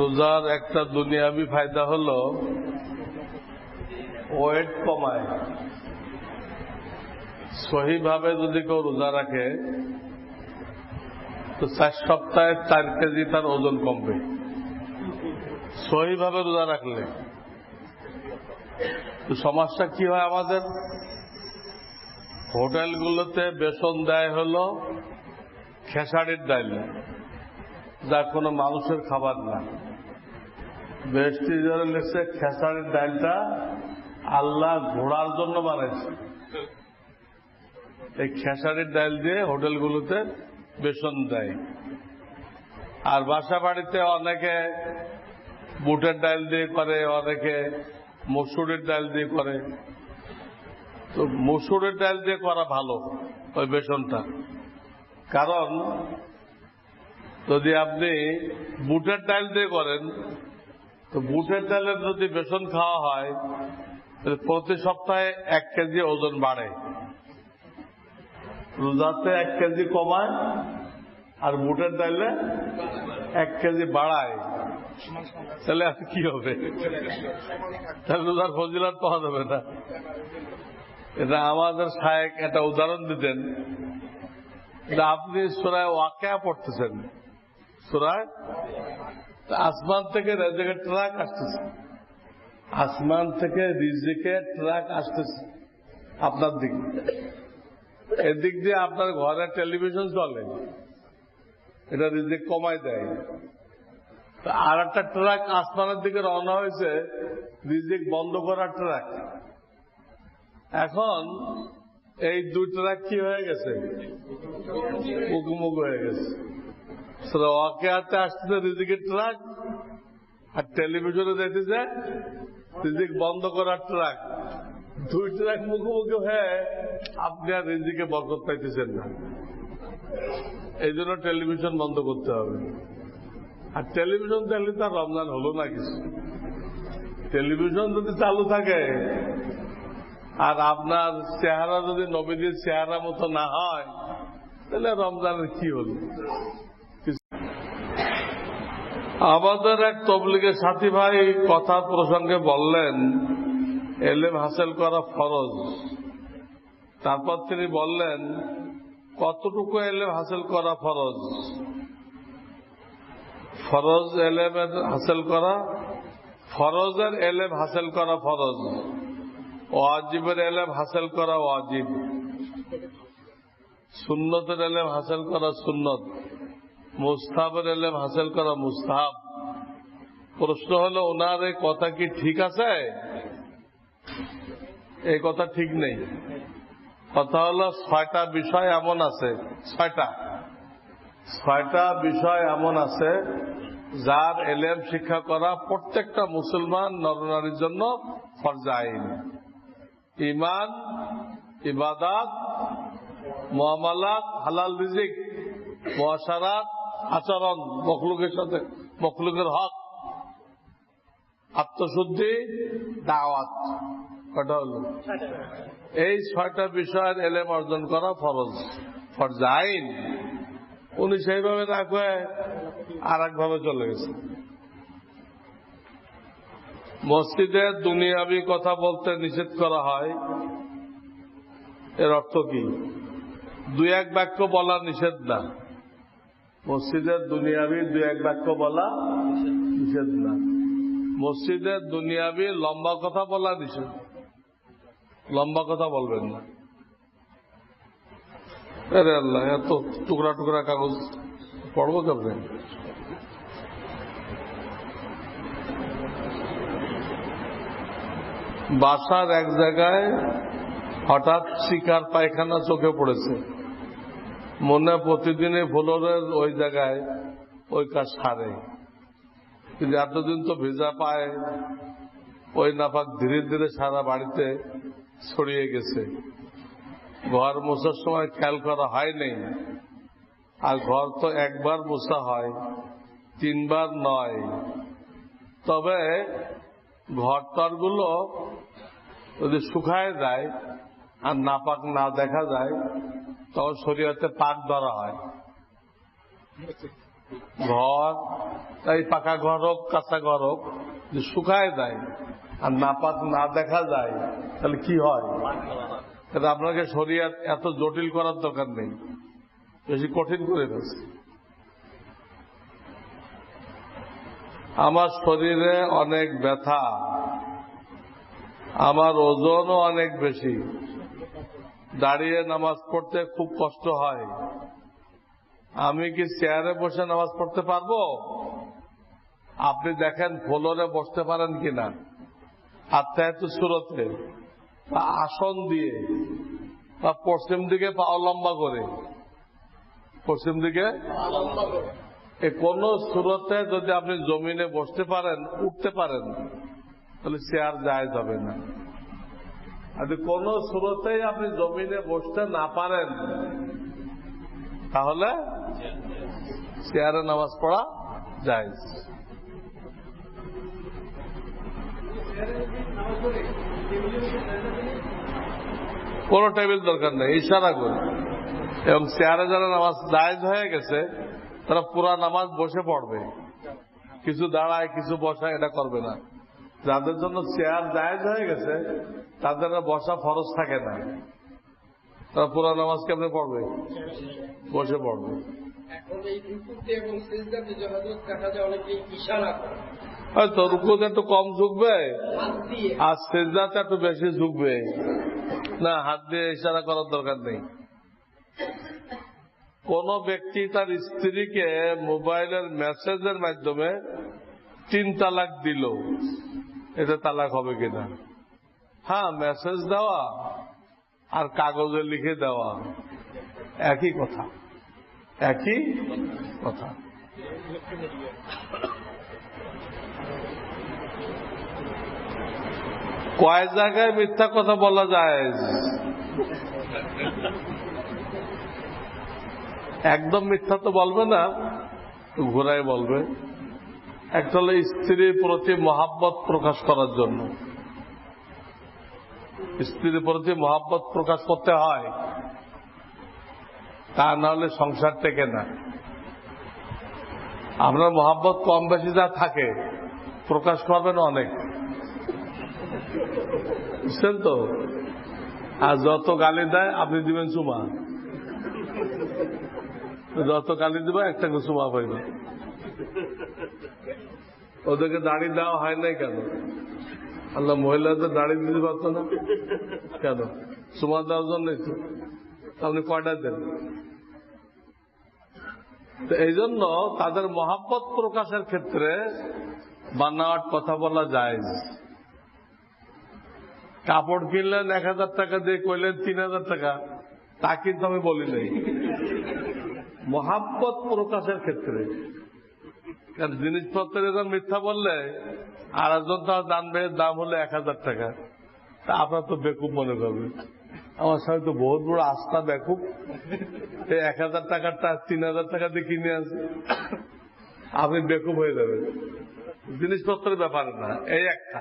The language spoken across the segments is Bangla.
রোজার একটা দুনিয়াবি ফায়দা হলো ওয়েট কমায়। সহিভাবে যদি কেউ রোজা রাখে তো 4 সপ্তাহে 4 কেজি তার ওজন কমবে সহিভাবে রোজা রাখলে। তো সমস্যা কি হয়, আমাদের হোটেলগুলোতে বেসন দেয় হলো খেসারির ডাল, যা কোনো মানুষের খাবার না। বেহেশতি লিখছে খেসারির ডালটা আল্লাহ ঘোড়ার জন্য বানাইছে। এই খেসারির ডাল দিয়ে হোটেলগুলোতে বেসন দেয়। আর বাসা বাড়িতে অনেকে বুটের ডাল দিয়ে করে, অনেকে মসুরের ডাল দিয়ে করে। তো মসুরের ডাল দিয়ে করা ভালো ওই বেসনটা, কারণ যদি আপনি বুটের ডাল দিয়ে করেন তো বুটের ডালের যদি বেসন খাওয়া হয় প্রতি সপ্তাহে 1 কেজি ওজন বাড়ে। রোজাতে 1 কেজি কমায় আর বুটের ডালে 1 কেজি বাড়ায়, তাহলে আর কি হবে? তাহলে রোজার ফজিলত পাওয়া যাবে না। এটা আমাদের শায়েখ একটা উদাহরণ দিতেন, আপনি সূরা ওয়াকিয়া পড়তেছেন, সূরা আসমান থেকে রিজিকের ট্রাক আসতেছে, আসমান থেকে রিজিকের ট্রাক আসতেছে আপনার দিকে। এদিক দিয়ে আপনার ঘরে টেলিভিশন চলে, এটা রিজিক কমায় দেয়। আর একটা ট্রাক আসমানের দিকে রওনা হয়েছে, রিজিক বন্ধ করার ট্রাক। এখন এই 2 ট্রাক কি হয়ে গেছে? মুখোমুখ হয়ে গেছে। ওয়াকিয়াতে আসতেছে রিজিকের ট্রাক, আর টেলিভিশনে দেখতেছে রিজিক বন্ধ করার ট্রাক। 2 ট্রাক মুখোমুখি হয়ে আপনি আর রিজিকে বরকত পাইতেছেন না। এই জন্য টেলিভিশন বন্ধ করতে হবে। আর টেলিভিশন দেখলে তার রমজান হলো না কিছু। টেলিভিশন যদি চালু থাকে আর আপনার চেহারা যদি নবীদের চেহারা মতো না হয়, তাহলে রমজানের কি হল? আমাদের এক তবলিগের সাথী ভাই কথা প্রসঙ্গে বললেন এলেম হাসিল করা ফরজ। তারপর তিনি বললেন কতটুকু এলেম হাসিল করা ফরজ। ফরজ এলেমের হাসিল করা, ফরজের এলেম হাসিল করা ফরজ, ওয়াজিবের এলেম হাসিল করা ওয়াজিব, সুন্নতের এলেম হাসিল করা সুন্নত, মুস্তাহাবের এলেম হাসিল করা মুস্তাহাব। প্রশ্ন হলো ওনার এই কথা কি ঠিক আছে? এই কথা ঠিক নেই। কথা হলো 6টা বিষয় এমন আছে, 6টা বিষয় এমন আছে যার এলেম শিক্ষা করা প্রত্যেকটা মুসলমান নরনারীর জন্য ফরজ আইন। ঈমান, ইবাদাত, মুআমালাত, হালাল রিজিক, মুআশারাত, আচরণ, মখলুকের সাথে মখলুকের হক, আত্মশুদ্ধি, দাওয়াত। কটা হল? এই 6টা বিষয়ের এলেম অর্জন করা ফরজ, ফরজ আইন। উনি সেইভাবে না কয়ে আর একভাবে চলে গেছে। মসজিদে দুনিয়াবি কথা বলতে নিষেধ করা হয়, এর অর্থ কি? 2-1 বাক্য বলা নিষেধ না। মসজিদের দুনিয়াবি 2-1 বাক্য বলা নিষেধ না। মসজিদের দুনিয়াবি লম্বা কথা বলা নিষেধ। লম্বা কথা বলবেন না। আরে আল্লাহ, এত টুকরা টুকরা কাগজ পড়বো কেমন? বাসার এক জায়গায় হঠাৎ শিকার পায়খানা চোখে পড়েছে। মনে প্রতিদিনই ফ্লোরের ওই জায়গায় ওই কাজ সারে, কিন্তু এতদিন তো ভেজা পায় ওই নাপাক ধীরে ধীরে সারা বাড়িতে ছড়িয়ে গেছে। ঘর মোছার সময় খেয়াল করা হয়নি। আর ঘর তো একবার মোছা হয়, 3 বার নয়। তবে ঘরটরগুলো যদি শুকায় যায় আর নাপাক না দেখা যায় তখন শরীয়তে পাক ধরা হয়। ঘর, তাই পাকা ঘর হোক কাঁচা ঘর হোক, যে শুকায় যায় আর না দেখা যায়, তাহলে কি হয়? তাহলে আপনাকে শরীয়ত এত জটিল করার দরকার নেই, বেশি কঠিন করে ফেলছে। আমার শরীরে অনেক ব্যথা, আমার ওজনও অনেক বেশি, দাঁড়িয়ে নামাজ পড়তে খুব কষ্ট হয়, আমি কি চেয়ারে বসে নামাজ পড়তে পারবো? আপনি দেখেন ফ্লোরে বসতে পারেন কিনা, আত্মায়াতু সুরতে বা আসন দিয়ে বা পশ্চিম দিকে পা লম্বা করে, পশ্চিম দিকে কোন সুরতে যদি আপনি জমিনে বসতে পারেন, উঠতে পারেন, তাহলে চেয়ার জায়েজ হবে না। আর কোন সুরতেই আপনি জমিনে বসতে না পারেন, তাহলে চেয়ারে নামাজ পড়া জায়েজ। কোন টেবিল দরকার নেই, ইশারা করে। এবং চেয়ারে যারা নামাজ জায়েজ হয়ে গেছে, তারা পুরা নামাজ বসে পড়বে, কিছু দাঁড়ায় কিছু বসায় এটা করবে না। যাদের জন্য চেয়ার জায়েজ হয়ে গেছে, তাদের বসা ফরজ থাকে না, তারা পুরা নামাজ কেমনে পড়বে? বসে পড়বে। হয়তো রুকুতে একটু কম ঝুঁকবে আর সেজদাতে একটু বেশি ঝুঁকবে, না হাত দিয়ে ইশারা করার দরকার নেই। কোন ব্যক্তি তার স্ত্রীকে মোবাইলের মেসেজের মাধ্যমে 3 তালাক দিল, এটা তালাক হবে কিনা? হ্যাঁ, মেসেজ দেওয়া আর কাগজে লিখে দেওয়া একই কথা, একই কথা। কয় জায়গায় মিথ্যা কথা বলা যায়? একদম মিথ্যা তো বলবে না, ঘুরাই বলবে। একটা হলো স্ত্রীর প্রতি মহাব্বত প্রকাশ করার জন্য, স্ত্রীর প্রতি মহাব্বত প্রকাশ করতে হয়, তা না হলে সংসার টেকে না। আপনার মহাব্বত কম বেশি যা থাকে প্রকাশ করবেন অনেক, বুঝছেন তো? আর যত গালি দেয় আপনি দিবেন চুমা, যত গালি দেবে একটা চুমা পাইবে। ওদেরকে দাড়ি দেওয়া হয় নাই কেন? আল্লাহ মহিলাদের দাড়ি দিতে পারত না কেন? চুমা দেওয়ার জন্যই তো। আপনি কয়টা দেন? তো এই জন্য তাদের মহাব্বত প্রকাশের ক্ষেত্রে বানাওয়াট কথা বলা যায়। কাপড় কিনলেন 1000 টাকা দিয়ে, কইলেন 3000 টাকা, তা কিন্তু আমি বলি নাই। মহাব্বত প্রকাশের ক্ষেত্রে, কারণ জিনিসপত্রের যখন মিথ্যা বললে আর একজন তো জানবে দাম হলো 1000 টাকা, তা আপনার তো বেকুব মনে করবে। আমার সাথে তো বহুত বড় আস্থা বেকুব, 1000 টাকাটা 3000 টাকা দিয়ে কিনে আছে, আপনি বেকুব হয়ে যাবেন। জিনিসপত্রের ব্যাপারে না, এই একটা।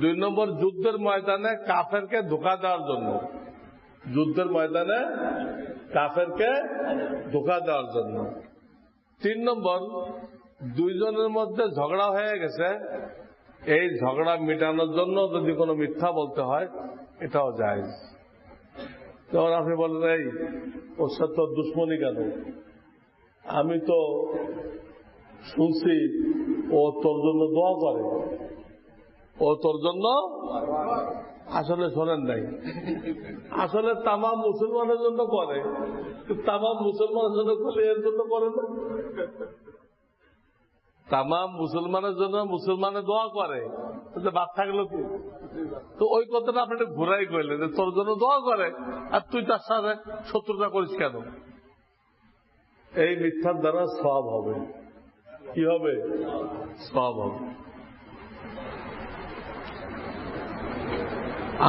2 নম্বর, যুদ্ধের ময়দানে কাফেরকে ধোঁকা দেওয়ার জন্য, যুদ্ধের ময়দানে কাফেরকে ধোঁকা দেওয়ার জন্য। 3 নম্বর, 2 জনের মধ্যে ঝগড়া হয়ে গেছে, এই ঝগড়া মেটানোর জন্য যদি কোনো মিথ্যা বলতে হয়, এটাও জায়েজ। তখন আপনি বলেন, এই ওর সাথে তোর দুশ্মনী কেন? আমি তো শুনছি ও তোর জন্য দোয়া করে, ও তোর জন্য। আসলে শোনেন নাই, আসলে তামাম মুসলমানের জন্য করে, তামাম মুসলমানের জন্য করলে এর জন্য করে না। তামাম মুসলমানের জন্য মুসলমানের দোয়া করে, বাদ থাকলো কি? তো ওই কথাটা আপনি ঘুরাই কইলেন যে তোর জন্য দোয়া করে আর তুই তার সাথে শত্রুতা করিস কেন? এই মিথ্যার দ্বারা সওয়াব হবে। কি হবে? সওয়াব হবে।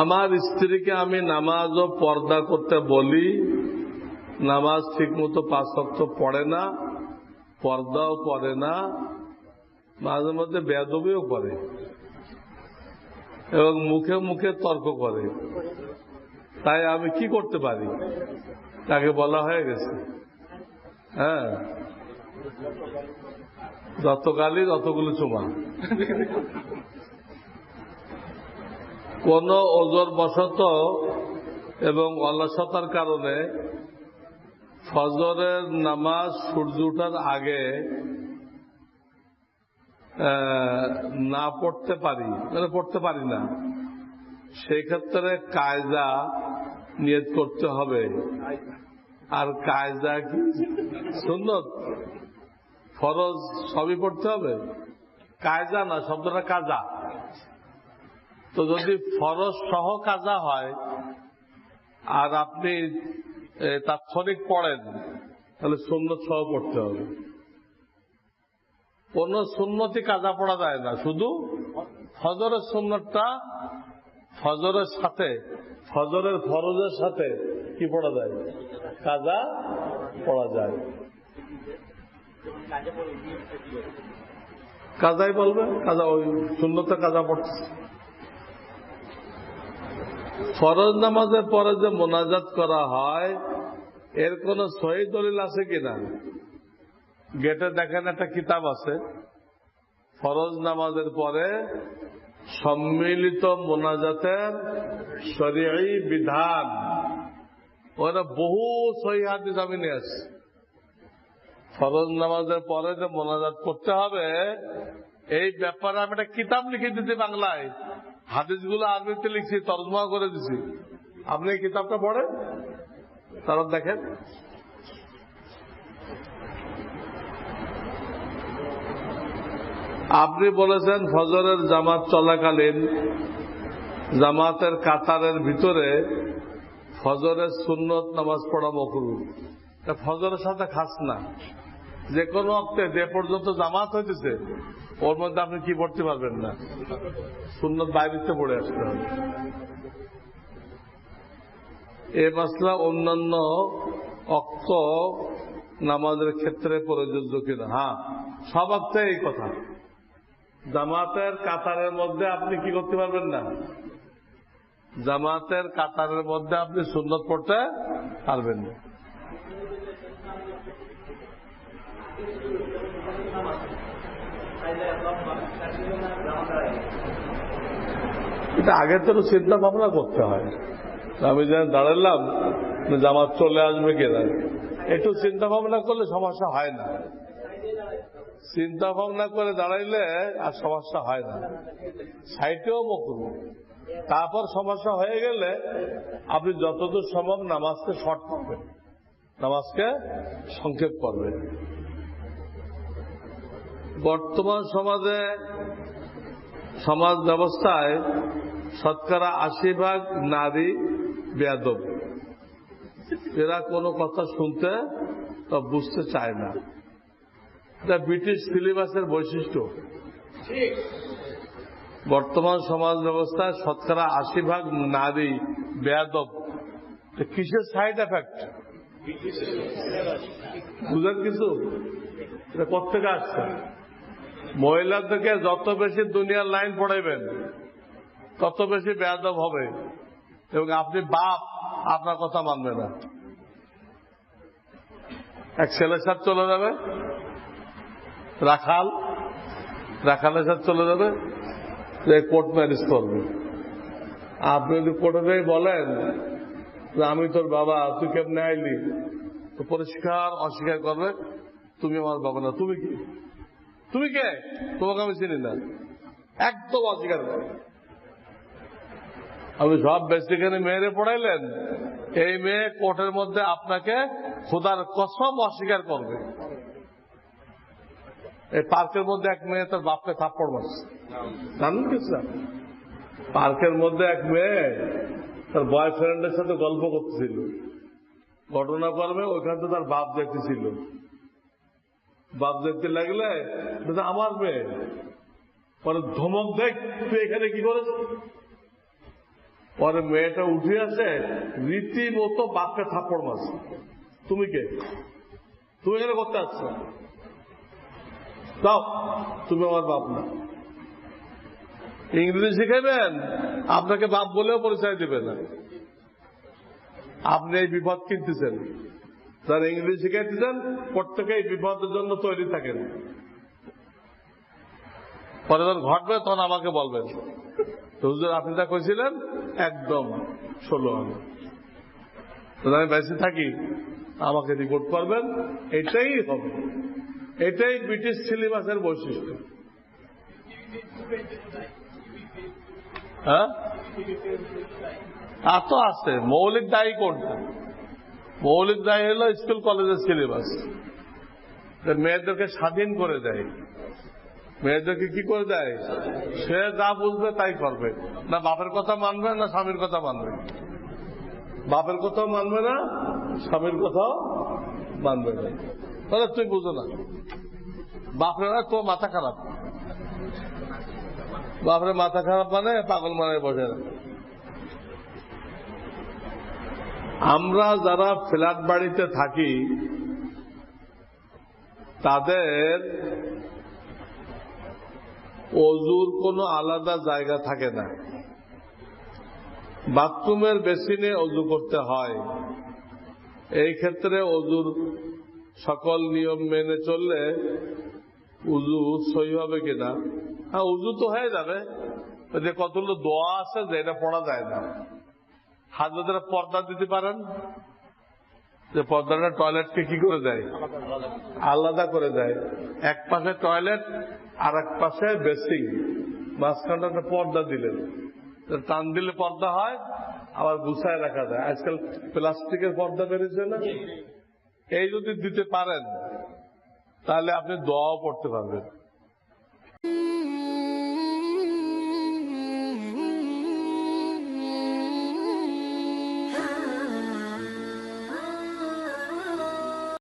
আমার স্ত্রীকে আমি নামাজ ও পর্দা করতে বলি, নামাজ ঠিক মতো 5 ওয়াক্ত পড়ে না, পর্দাও করে না, মাঝে মধ্যে বেয়াদবিও করে এবং মুখে মুখে তর্ক করে, তাই আমি কি করতে পারি? তাকে বলা হয়ে গেছে, হ্যাঁ যত গালি ততগুলো চুমা। কোন ওজর বশত এবং অলসতার কারণে ফজরের নামাজ সূর্য ওঠার আগে না পড়তে পারি, মানে পড়তে পারি না, সেই ক্ষেত্রে কায়দা নিয়ত করতে হবে। আর কায়দা কি সুন্নত ফরজ সবই পড়তে হবে, কায়দা না, শব্দটা কাজা। তো যদি ফরজ সহ কাজা হয় আর আপনি তাৎক্ষণিক পড়েন, তাহলে সুন্নত সহ পড়তে হবে। কোন সুন্নতি কাজা পড়া যায় না, শুধু ফজরের সুন্নতটা ফজরের সাথে, ফজরের ফরজের সাথে কি পড়া যায়, কাজা পড়া যায়। কাজাই বলবে, কাজা ওই সুন্নতে কাজা পড়ছে। ফরজ নামাজের পরে যে মোনাজাত করা হয়, এর কোন সহিহ দলিল আছে কিনা? গেটে দেখেন একটা কিতাব আছে, ফরজ নামাজের পরে সম্মিলিত মোনাজাতের শরঈ বিধান। ওরা বহু সহিহ হাদিস আমি নিয়ে আসছি। ফরজ নামাজের পরে যে মোনাজাত করতে হবে, এই ব্যাপারে আমি একটা কিতাব লিখে দিচ্ছি বাংলায়, হাদিসগুলো আরবিতে লিখছি, তর্জমা করে দিছি। আপনি এই কিতাবটা পড়েন, তারপর দেখেন। আপনি বলেছেন ফজরের জামাত চলাকালীন জামাতের কাতারের ভিতরে ফজরের সুন্নত নামাজ পড়া মাকরুহ। ফজরের সাথে খাস না, যে কোনো অক্তে যে পর্যন্ত জামাত হইতেছে ওর মধ্যে আপনি কি পড়তে পারবেন না, সুন্নত বাইরে পড়ে আসতে হবে। এ মাসলা অন্যান্য অক্ত নামাজের ক্ষেত্রে প্রযোজ্য কিনা? হ্যাঁ, সব অক্তে এই কথা। জামাতের কাতারের মধ্যে আপনি কি করতে পারবেন না, জামাতের কাতারের মধ্যে আপনি সুন্নত পড়তে পারবেন না। এটা আগে তো চিন্তা ভাবনা করতে হয়। আমি যেন দাঁড়ালাম জামাত চলে আসবে কিনা, একটু চিন্তা ভাবনা করলে সমস্যা হয় না। চিন্তা ভাবনা করে দাঁড়াইলে আর সমস্যা হয় না, সাইটেও মাকরুহ। তারপর সমস্যা হয়ে গেলে আপনি যতদূর সম্ভব নামাজকে শর্ট করবেন, নামাজকে সংক্ষেপ করবেন। বর্তমান সমাজে, সমাজ ব্যবস্থায় শতকরা ৮০% নারী বেয়াদব। এরা কোনো কথা শুনতে বা বুঝতে চায় না। এটা ব্রিটিশ সিলেবাসের বৈশিষ্ট্য। বর্তমান সমাজ ব্যবস্থায় শতকরা ৮০% নারী বেয়াদব। কিসের সাইড এফেক্ট বুঝেন কিছু? এটা কোথেকে আসছে? মহিলাদেরকে যত বেশি দুনিয়ার লাইন পড়াইবেন তত বেশি বেয়াদব হবে, এবং আপনি বাপ, আপনার কথা মানবে না। এক ছেলের সাথে চলে যাবে, রাখালের সাথে চলে যাবে, যে কোর্ট ম্যারেজ করবে। আপনি যদি কোর্টে বলেন যে আমি তোর বাবা, তুই কেমনে আইলি, তো পরিষ্কার অস্বীকার করবে, তুমি আমার বাবা না। তুমি কি, তুমি কে, তোমাকে আমি চিনি না, একদম অস্বীকার করবে। আপনি সব বেসিক্যালি মেয়েরে পড়াইলেন, এই মেয়ে কোর্টের মধ্যে আপনাকে খোদার কসম অস্বীকার করবে। এই পার্কের মধ্যে এক মেয়ে তার বাপকে থাপ্পড় মারছে, জানেন কিছু? পার্কের মধ্যে এক মেয়ে তার বয়ফ্রেন্ডের সাথে গল্প করতেছিল, ঘটনা করবে, ওইখান থেকে তার বাপ দেখতেছিল। বাপ দেখতে লাগলে আমার মেয়ে, পরে ধমক দেখ, তুই এখানে কি করেছ? পরে মেয়েটা উঠে আসে, রীতিমতো বাপকে থাপ্পড় মারছে। তুমি কে, তুমি এখানে করতে আসছো? যাও, তুমি আমার বাপ না। ইংরেজি শিখাবেন, আপনাকে বাপ বলেও পরিচয় দেবে না। আপনি এই বিপদ কিনতেছেন। যারা ইংরেজি শিখাইতেছেন প্রত্যেকেই বিপদের জন্য তৈরি থাকেন। পরে যখন ঘটবে তখন আমাকে বলবেন, হুজুর আপনি যা কইছিলেন একদম 16 আনা। আমি বেঁচে থাকি আমাকে রিপোর্ট করবেন, এটাই হবে। এটাই ব্রিটিশ সিলেবাসের বৈশিষ্ট্য। হ্যাঁ, আর তো আছে। মৌলিক দায়ী কোনটা? মৌলিক দায়ী হলো স্কুল কলেজের সিলেবাস। মেয়েদেরকে স্বাধীন করে দেয়। মেয়েদেরকে কি করে দেয়? সে যা বুঝবে তাই করবে, না বাপের কথা মানবে না স্বামীর কথা মানবে। বাপের কথাও মানবে না, স্বামীর কথাও মানবে না। তাহলে তুই বুঝো না, বাপরে তো মাথা খারাপ। বাপরে মাথা খারাপ মানে পাগল মানে বসে না। আমরা যারা ফ্ল্যাট বাড়িতে থাকি তাদের অজুর কোনো আলাদা জায়গা থাকে না। বাথরুমের বেসিনে অজু করতে হয়। এই ক্ষেত্রে অজুর সকল নিয়ম মেনে চললে উজু সহি হবে কিনা? হ্যাঁ, উজু তো হয়ে যাবে। যে কতগুলো দোয়া আছে যে এটা পড়া যায় না। হাজবেন্ডরা পর্দা দিতে পারেন, যে পর্দাটা টয়লেটকে কি করে দেয়? আলাদা করে দেয়। এক পাশে টয়লেট আর এক পাশে বেসিং, মাঝখানটা একটা পর্দা দিলেন, টান দিলে পর্দা হয়, আবার গুছায় রাখা যায়। আজকাল প্লাস্টিকের পর্দা বেরিয়েছে না? এই যদি দিতে পারেন তাহলে আপনি দোয়াও পড়তে পারবেন।